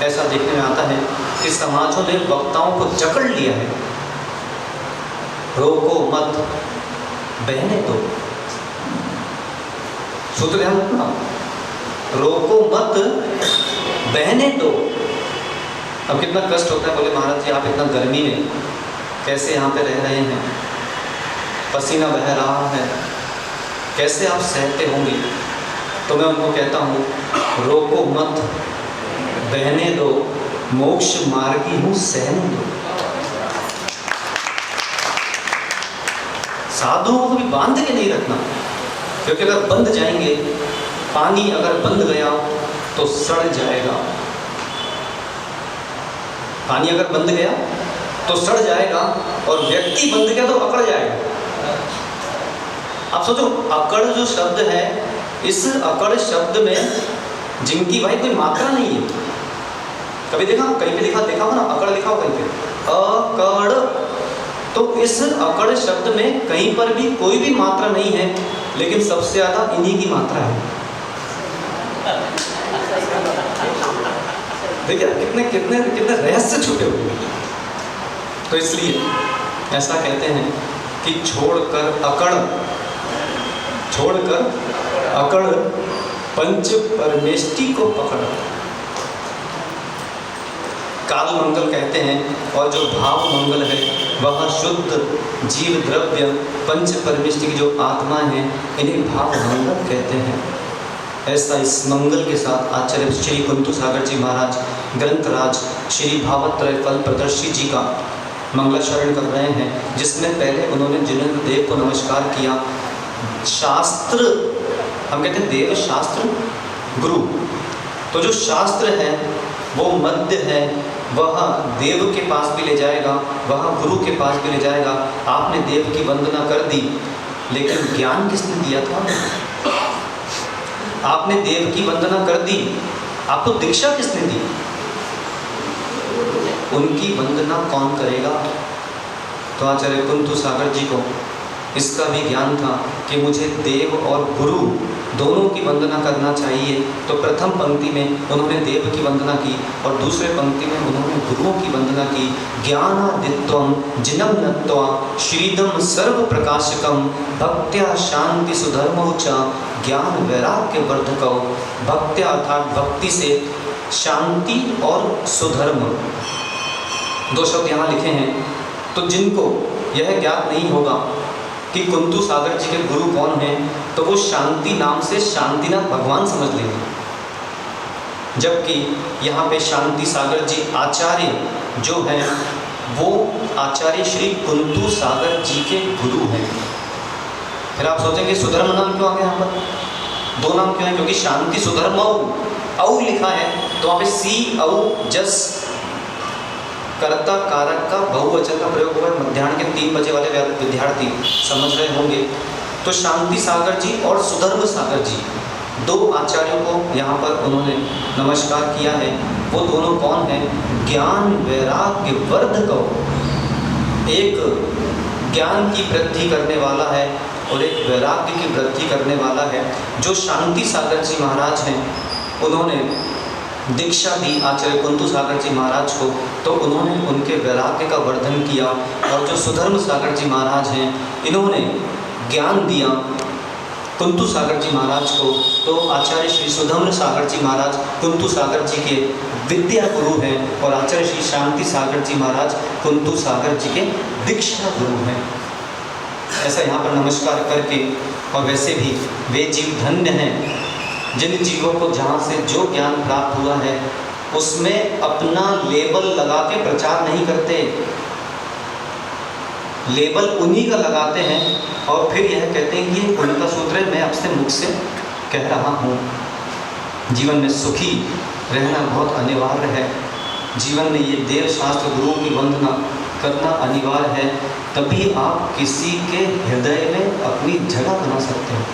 ऐसा देखने में आता है कि समाजों ने वक्ताओं को जकड़ लिया है। रोको मत, बहने दो, सूत्र ध्यान रखना, रोको मत बहने दो। अब कितना कष्ट होता है, बोले महाराज जी आप इतना गर्मी में कैसे यहाँ पे रह रहे हैं, पसीना बह रहा है, कैसे आप सहते होंगे। तो मैं उनको कहता हूँ रोको मत बहने दो, मोक्ष मार्गी हूँ सहने दो। साधुओं को भी बांध के नहीं रखना, क्योंकि अगर बंध जाएंगे, पानी अगर बंध गया तो सड़ जाएगा। पानी अगर बंध गया तो सड़ जाएगा और व्यक्ति बंध गया तो अकड़ जाएगा। आप सोचो, अकड़ जो शब्द है, इस अकड़ शब्द में जिनकी भाई कोई मात्रा नहीं है, कभी देखा कहीं पे देखा हो ना, अकड़ लिखा हो कहीं पे, अकड़, तो इस अकड़ शब्द में कहीं पर भी कोई भी मात्रा नहीं है, लेकिन सबसे ज़्यादा इन्हीं की मात्रा है। देखिए कितने कितने कितने रहस्य छुपे हुए हैं। तो इसलिए ऐसा कहते हैं कि छोड़कर अकड़ पंच परमेष्टि को पकड़। काल मंगल कहते हैं, और जो भाव मंगल है वह शुद्ध जीव द्रव्य पंच परमेष्टि की जो आत्मा है, इन्हें भाव मंगल कहते हैं। ऐसा इस मंगल के साथ आचार्य श्री कुंतु सागर जी महाराज ग्रंथराज श्री भावत्रय फल प्रदर्शी जी का मंगलाचरण कर रहे हैं, जिसमें पहले उन्होंने जिनेंद्र देव को नमस्कार किया। शास्त्र, हम कहते हैं देव शास्त्र गुरु, तो जो शास्त्र है वो मध्य है, वह देव के पास भी ले जाएगा, वह गुरु के पास भी ले जाएगा। आपने देव की वंदना कर दी, लेकिन ज्ञान किसने दिया था? आपने देव की वंदना कर दी, आपको दीक्षा किसने दी? उनकी वंदना कौन करेगा? तो आचार्य कुंतु सागर जी को इसका भी ज्ञान था कि मुझे देव और गुरु दोनों की वंदना करना चाहिए। तो प्रथम पंक्ति में उन्होंने देव की वंदना की और दूसरे पंक्ति में उन्होंने गुरुओं की वंदना की। ज्ञानादित्वम जिनम नत्वा श्रीदम सर्व प्रकाशकम भक्त्या शांति सुधर्मोचा ज्ञान वैराग्य वर्धकौ। भक्त्या अर्थात भक्ति से शांति और सुधर्म, दो शब्द यहाँ लिखे हैं। तो जिनको यह ज्ञात नहीं होगा कि कुंतु सागर जी के गुरु कौन हैं, तो वो शांति नाम से शांतिनाथ भगवान समझ लेंगे, जबकि यहाँ पे शांति सागर जी आचार्य जो हैं वो आचार्य श्री कुंतु सागर जी के गुरु हैं। फिर आप सोचेंगे सुधर्म नाम क्यों आ गया यहाँ पर, दो नाम क्यों है? क्योंकि शांति सुधर्म औ लिखा है, तो वहाँ पे सी औ जस कर्ता कारक का बहुवचन का प्रयोग हुआ है। मध्याह्न के 3 बजे वाले विद्यार्थी समझ रहे होंगे। तो शांति सागर जी और सुधर्म सागर जी, दो आचार्यों को यहाँ पर उन्होंने नमस्कार किया है। वो दोनों कौन हैं? ज्ञान वैराग्य वर्धक, एक ज्ञान की वृद्धि करने वाला है और एक वैराग्य की वृद्धि करने वाला है। जो शांति सागर जी महाराज हैं उन्होंने दीक्षा दी आचार्य कुंतु सागर जी महाराज को, तो उन्होंने उनके वैराग्य का वर्धन किया। और जो सुधर्म सागर जी महाराज हैं इन्होंने ज्ञान दिया कुंतु सागर जी महाराज को। तो आचार्य श्री सुधर्म सागर जी महाराज कुंतु सागर जी के विद्या गुरु हैं और आचार्य श्री शांति सागर जी महाराज कुंतु सागर जी के दीक्षा गुरु हैं। ऐसा यहाँ पर नमस्कार करके, और वैसे भी वे जीव धन्य हैं जिन जीवों को जहाँ से जो ज्ञान प्राप्त हुआ है उसमें अपना लेबल लगा के प्रचार नहीं करते, लेबल उन्हीं का लगाते हैं और फिर यह कहते हैं कि उनका सूत्र है, मैं आपसे मुख से कह रहा हूँ। जीवन में सुखी रहना बहुत अनिवार्य है, जीवन में ये देव शास्त्र गुरुओं की वंदना करना अनिवार्य है, तभी आप किसी के हृदय में अपनी जगह बना सकते हो।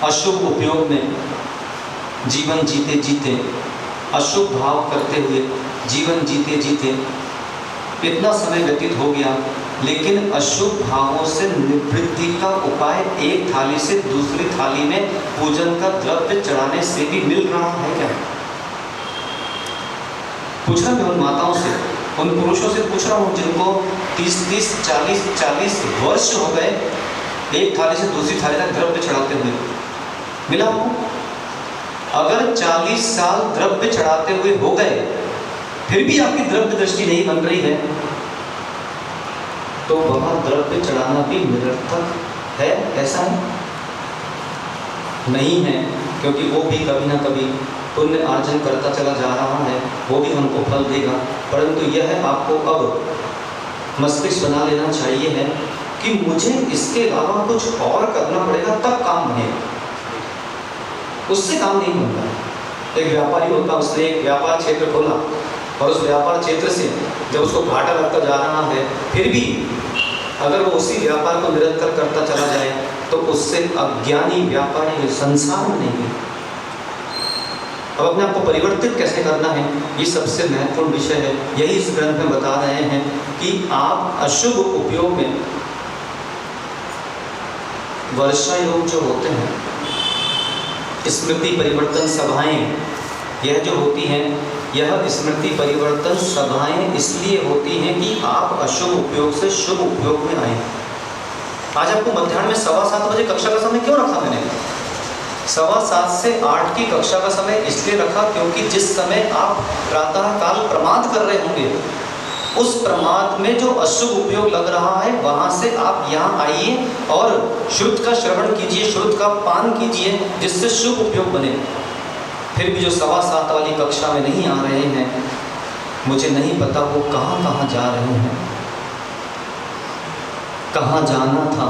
अशुभ उपयोग में जीवन जीते जीते, अशुभ भाव करते हुए जीवन जीते जीते इतना समय व्यतीत हो गया, लेकिन अशुभ भावों से निवृत्ति का उपाय एक थाली से दूसरी थाली में पूजन का द्रव्य चढ़ाने से भी मिल रहा है क्या? पूछ रहा मैं उन माताओं से, उन पुरुषों से पूछ रहा हूँ जिनको 30-30, 40-40 वर्ष हो गए एक थाली से दूसरी थाली तक द्रव्य चढ़ाते हुए, मिला आपको? अगर 40 साल द्रव्य चढ़ाते हुए हो गए फिर भी आपकी द्रव्य दृष्टि नहीं बन रही है, तो वह द्रव्य चढ़ाना भी निरर्थक है, ऐसा है? नहीं है, क्योंकि वो भी कभी ना कभी पुण्य अर्जन करता चला जा रहा है, वो भी हमको फल देगा। परंतु यह आपको अब मस्तिष्क बना लेना चाहिए है कि मुझे इसके अलावा कुछ और करना पड़ेगा तब काम बनेगा, उससे काम नहीं बनता। एक व्यापारी होता, उसने एक व्यापार क्षेत्र खोला और उस व्यापार क्षेत्र से जब उसको घाटा लगता जा रहा है, फिर भी अगर वो उसी व्यापार को निरंतर करता चला जाए तो उससे अज्ञानी व्यापारी संसार में नहीं है। अब अपने आप को परिवर्तित कैसे करना है, ये सबसे महत्वपूर्ण विषय है। यही इस ग्रंथ में बता रहे हैं कि आप अशुभ उपयोग में वर्षा योग जो होते हैं, स्मृति परिवर्तन सभाएं, यह जो होती हैं, यह स्मृति परिवर्तन सभाएं इसलिए होती हैं कि आप अशुभ उपयोग से शुभ उपयोग में आए। आज आपको मध्याह्न में 7:15 बजे कक्षा का समय क्यों रखा मैंने? 7:15 से 8 की कक्षा का समय इसलिए रखा क्योंकि जिस समय आप प्रातः काल प्रमाद कर रहे होंगे, उस प्रमाद में जो अशुभ उपयोग लग रहा है वहाँ से आप यहाँ आइए और श्रुत का श्रवण कीजिए, श्रुत का पान कीजिए, जिससे शुभ उपयोग बने। फिर भी जो 7:15 वाली कक्षा में नहीं आ रहे हैं, मुझे नहीं पता वो कहाँ कहाँ जा रहे हैं, कहाँ जाना था,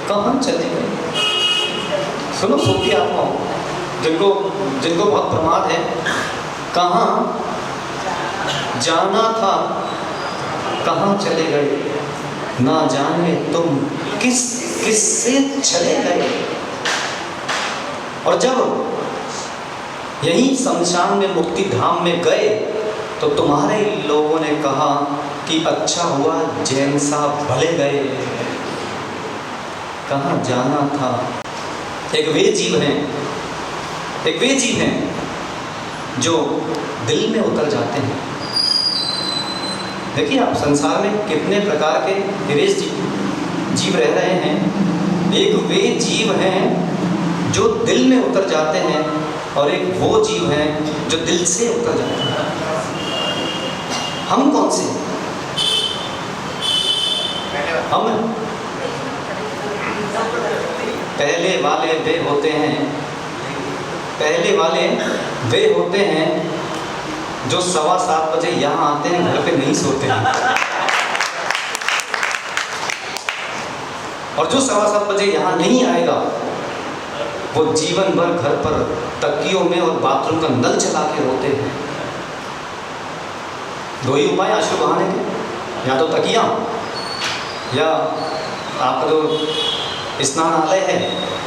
कहाँ चले गए। सुनो सोती आत्मा, जिनको बहुत प्रमाद है, कहाँ जाना था, कहाँ चले गए, ना जाने तुम किससे चले गए। और जब यही शमशान में मुक्ति धाम में गए तो तुम्हारे लोगों ने कहा कि अच्छा हुआ जैन साहब भले गए। कहाँ जाना था। एक वे जीव हैं जो दिल में उतर जाते हैं। देखिए आप संसार में कितने प्रकार के विवेश जीव रह रहे हैं। एक वे जीव हैं जो दिल में उतर जाते हैं और एक वो जीव हैं जो दिल से उतर जाते हैं। हम कौन से? हम पहले वाले वे होते हैं, पहले वाले वे होते हैं जो 7:15 बजे यहाँ आते हैं, घर पे नहीं सोते हैं। और जो 7:15 बजे यहाँ नहीं आएगा वो जीवन भर घर पर तकियों में और बाथरूम का नल चला के रोते हैं। 2 ही उपाय आंसू बहाने के, या तो तकिया या आपका जो स्नानालय है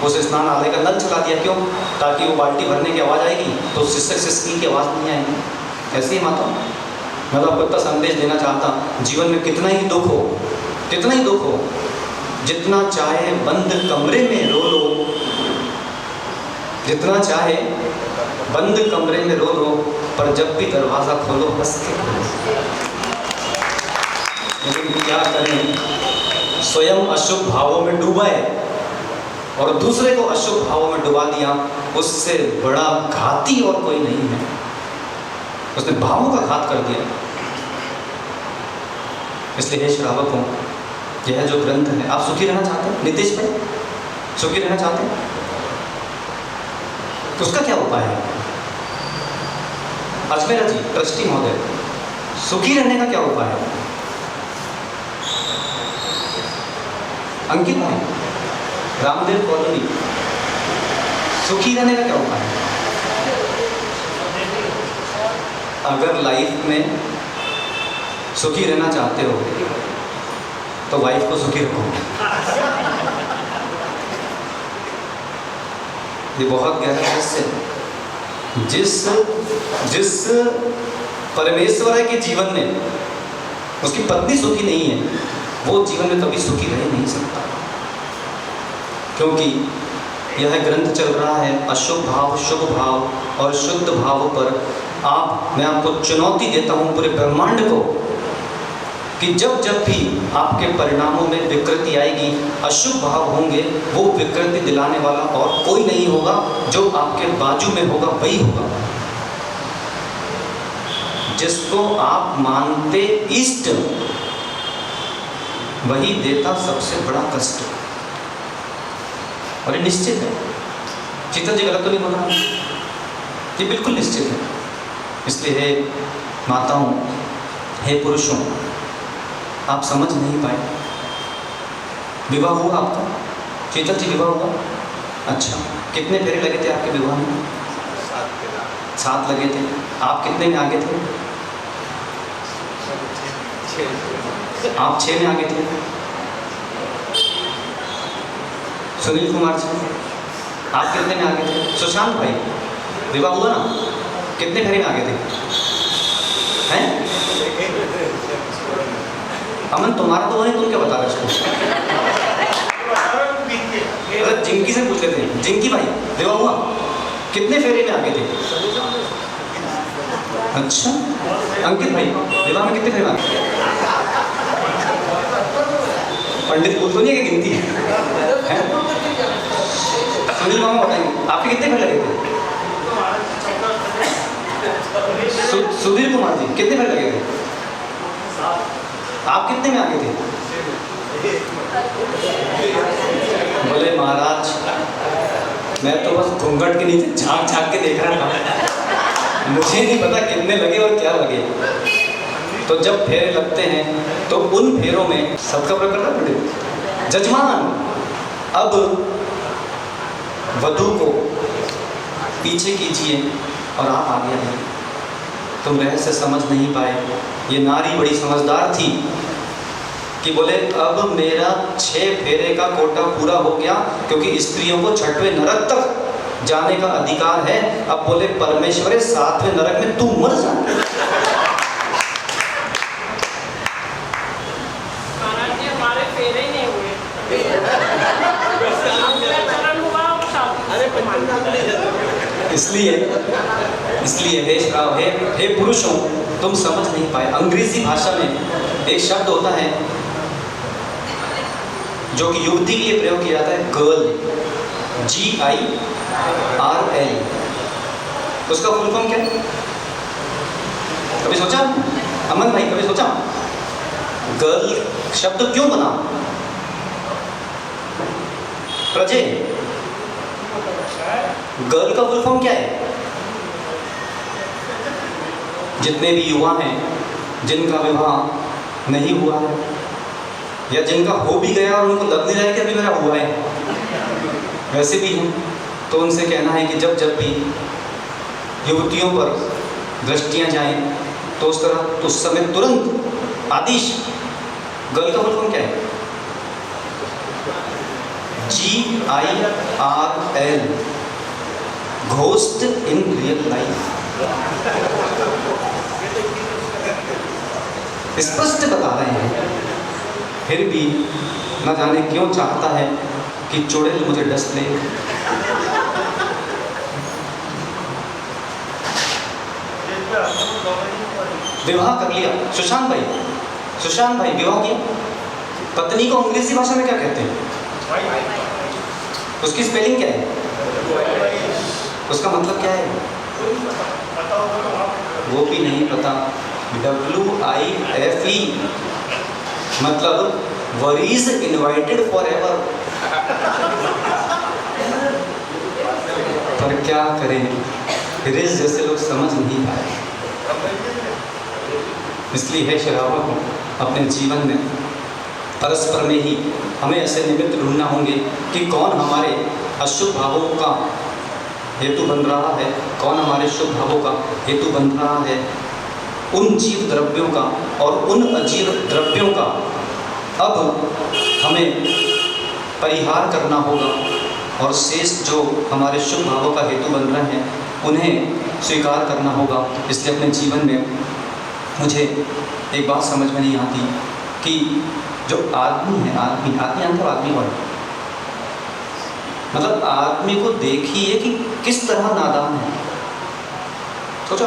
उस स्नानालय का नल चला दिया। क्यों? ताकि वो बाल्टी भरने की आवाज़ आएगी तो सिसक सिसकी की आवाज़ नहीं आएगी। ऐसे ही माता, मैं तो आपको इतना संदेश देना चाहता, जीवन में कितना ही दुख हो, कितना ही दुख हो, जितना चाहे बंद कमरे में रो लो, जितना चाहे बंद कमरे में रो लो, पर जब भी दरवाज़ा खोलो हंस के खोलो। लेकिन क्या करें, स्वयं अशुभ भावों में डूबा है और दूसरे को अशुभ भावों में डुबा दिया। उससे बड़ा घाती और कोई नहीं है। उसने भावों का घात कर दिया। इसलिए हे श्रावकों, यह जो ग्रंथ है, आप सुखी रहना चाहते हैं? नीतीश भाई, सुखी रहना चाहते हैं? तो उसका क्या उपाय है? अजमेरा जी, ट्रस्टी महोदय, सुखी रहने का क्या उपाय है? अंकित भाई, रामदेव कॉलोनी, सुखी रहने का क्या उपाय है? अगर लाइफ में सुखी रहना चाहते हो तो वाइफ को सुखी रखो। ये बहुत गहरा रहस्य है। जिस परमेश्वर के जीवन में उसकी पत्नी सुखी नहीं है, वो जीवन में कभी सुखी रह नहीं सकता। क्योंकि यह ग्रंथ चल रहा है अशुभ भाव, शुभ भाव और शुद्ध भाव पर। मैं आपको चुनौती देता हूँ पूरे ब्रह्मांड को कि जब जब भी आपके परिणामों में विकृति आएगी, अशुभ भाव होंगे, वो विकृति दिलाने वाला और कोई नहीं होगा। जो आपके बाजू में होगा वही होगा। जिसको आप मानते इष्ट, वही देता सबसे बड़ा कष्ट। और ये निश्चित है। चीतल जी गलत तो नहीं बोल रहा, ये बिल्कुल निश्चित है। इसलिए हे माताओं, हे पुरुषों, आप समझ नहीं पाए। विवाह हुआ आपका? चीतल जी विवाह हुआ? अच्छा, कितने फेरे लगे थे आपके विवाह में? 7 लगे थे। आप कितने में आगे थे? आप 6 में आगे थे। सुनील कुमार जी, आप कितने में आगे थे? सुशांत भाई, विवाह हुआ ना? कितने फेरे में आगे थे? हैं? अमन, तुम्हारा तो वही, तुम क्या बता रहे इसको? अरे जिंकी से पूछ लेते हैं। जिंकी भाई, विवाह हुआ? कितने फेरे में आगे थे? अच्छा। अंकित भाई, विवाह में कितने फेरे में आगे थे? पंडित बोल तो नहीं है कि गिनती है? सुनील मामा बताएंगे आपके कितने फेरे लगे थे? सुधीर कुमार जी, कितने फेरे लगे थे? आप कितने में आगे थे? बोले महाराज, मैं तो बस घूंघट के नीचे झांक झांक के देख रहा था, मुझे नहीं पता कितने लगे और क्या लगे। तो जब फेरे लगते हैं तो उन फेरों में सबका प्रकरण पड़े। जजमान, अब वधू को पीछे कीजिए और आप आगे आइए। तुम रहस्य समझ नहीं पाए। ये नारी बड़ी समझदार थी कि बोले अब मेरा 6 फेरे का कोटा पूरा हो गया, क्योंकि स्त्रियों को 6वें नरक तक जाने का अधिकार है। अब बोले परमेश्वर 7वें नरक में तू मर जा। इसलिए हे पुरुषों, तुम समझ नहीं पाए। अंग्रेजी भाषा में एक शब्द होता है जो कि युवती के लिए प्रयोग किया जाता है, गर्ल। GIRL, उसका फुल फॉर्म क्या है? कभी सोचा अमन भाई, कभी सोचा गर्ल शब्द क्यों बना? प्रजे, गर्ल का फुल फॉर्म क्या है? जितने भी युवा हैं जिनका विवाह नहीं हुआ है या जिनका हो भी गया और उनको लग नहीं रहा है कि अभी मेरा हुआ है, वैसे भी हैं, तो उनसे कहना है कि जब जब भी युवतियों पर दृष्टियां जाएं तो उस समय तुरंत आदेश, गर्ल का फुल फॉर्म क्या है? GIRL, ghost in real life. स्पष्ट बता रहे हैं, फिर भी न जाने क्यों चाहता है कि चुड़ैल मुझे डस ले। विवाह कर लिया सुशांत भाई विवाह किया, पत्नी को अंग्रेजी भाषा में क्या कहते हैं? उसकी स्पेलिंग क्या है? उसका मतलब क्या है? वो भी नहीं पता। WIFE मतलब वरीज इनवाइटेड फॉर एवर। पर क्या करें, रिज जैसे लोग समझ नहीं पाए। इसलिए है शराबा को अपने जीवन में परस्पर में ही हमें ऐसे निमित्त ढूंढना होंगे कि कौन हमारे अशुभ भावों का हेतु बन रहा है, कौन हमारे शुभ भावों का हेतु बन रहा है। उन जीव द्रव्यों का और उन अजीव द्रव्यों का अब हमें परिहार करना होगा और शेष जो हमारे शुभ भावों का हेतु बन रहे हैं उन्हें स्वीकार करना होगा। इसलिए अपने जीवन में मुझे एक बात समझ में नहीं आती कि जो आदमी है, आदमी अंतर आदमी कौन? मतलब आदमी को देखिए कि किस तरह नादान है। सोचो,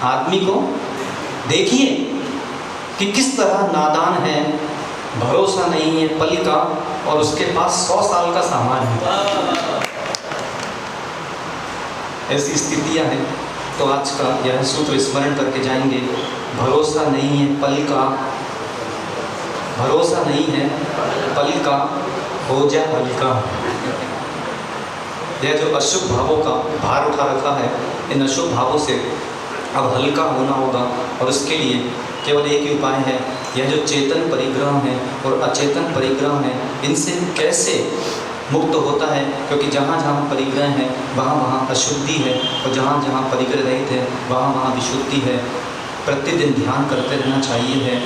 आदमी को देखिए कि किस तरह नादान है, भरोसा नहीं है पल का और उसके पास 100 साल का सामान है। ऐसी स्थितियां हैं। तो आज का यह सूत्र स्मरण करके जाएंगे। भरोसा नहीं है पल का, भरोसा नहीं है पल का, हो जा हल्का। यह जो अशुभ भावों का भार उठा रखा है, इन अशुभ भावों से अब हल्का होना होगा और उसके लिए केवल एक ही उपाय है। यह जो चेतन परिग्रह है और अचेतन परिग्रह है, इनसे कैसे मुक्त होता है? क्योंकि जहाँ जहाँ परिग्रह है वहाँ वहाँ अशुद्धि है और जहाँ जहाँ परिग्रह रहित है वहाँ वहाँ विशुद्धि है। प्रतिदिन ध्यान करते रहना चाहिए है।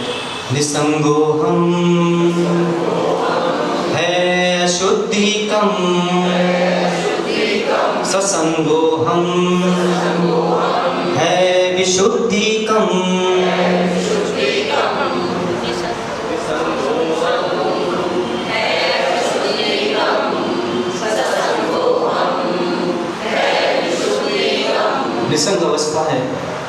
निसंगो हम है अशुद्धि कम, ससंगो हम है विशुद्धि कम। निसंग अवस्था है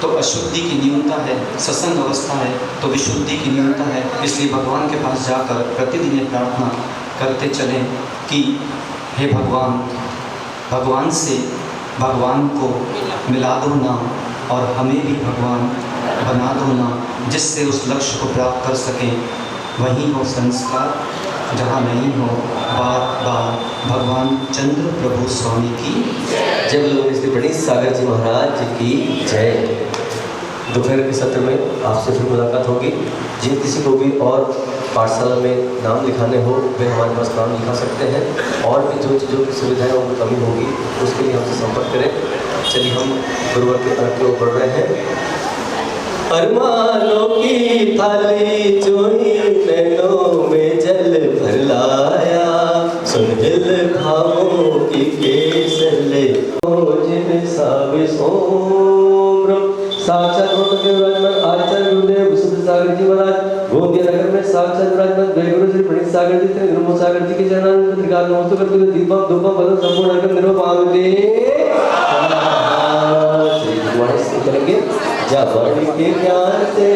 तो अशुद्धि की न्यूनता है, सत्संग अवस्था है तो विशुद्धि की न्यूनता है। इसलिए भगवान के पास जाकर प्रतिदिन ये प्रार्थना करते चलें कि हे भगवान, भगवान से भगवान को मिला दो ना और हमें भी भगवान बना दो ना, जिससे उस लक्ष्य को प्राप्त कर सकें। वहीं हो संस्कार जहाँ नहीं हो बार बार। भगवान चंद्र प्रभु स्वामी की जय बोलो श्री पंडित सागर जी महाराज की जय। दोपहर के सत्र में आपसे फिर मुलाकात होगी। जिन किसी को भी और पाठशाला में नाम लिखाने हो वे हमारे पास नाम लिखा सकते हैं, और भी जो चीज़ों की सुविधाएं उनको कमी होगी उसके लिए हमसे संपर्क करें। चलिए हम गुरुवर के तरफ की ओर बढ़ रहे हैं। अरमानों की थाली चोरी नैनों में जल भर लाया, सुन दिल भावों की केसर ले जिन सावे सोम्र। साक्षात विराजमान आचार्य गुरुदेव विशुद्ध सागर जी महाराज गोंदिया नगर में साक्षात विराजमान गुरु श्री पंडित सागर जी थे निर्मल सागर जी के चरणों में त्रिकाल नमस्ते करते हुए दीपम धूपम बदल संपूर्ण अर्घ्य निर्वपावते करेंगे। जब के ज्ञान से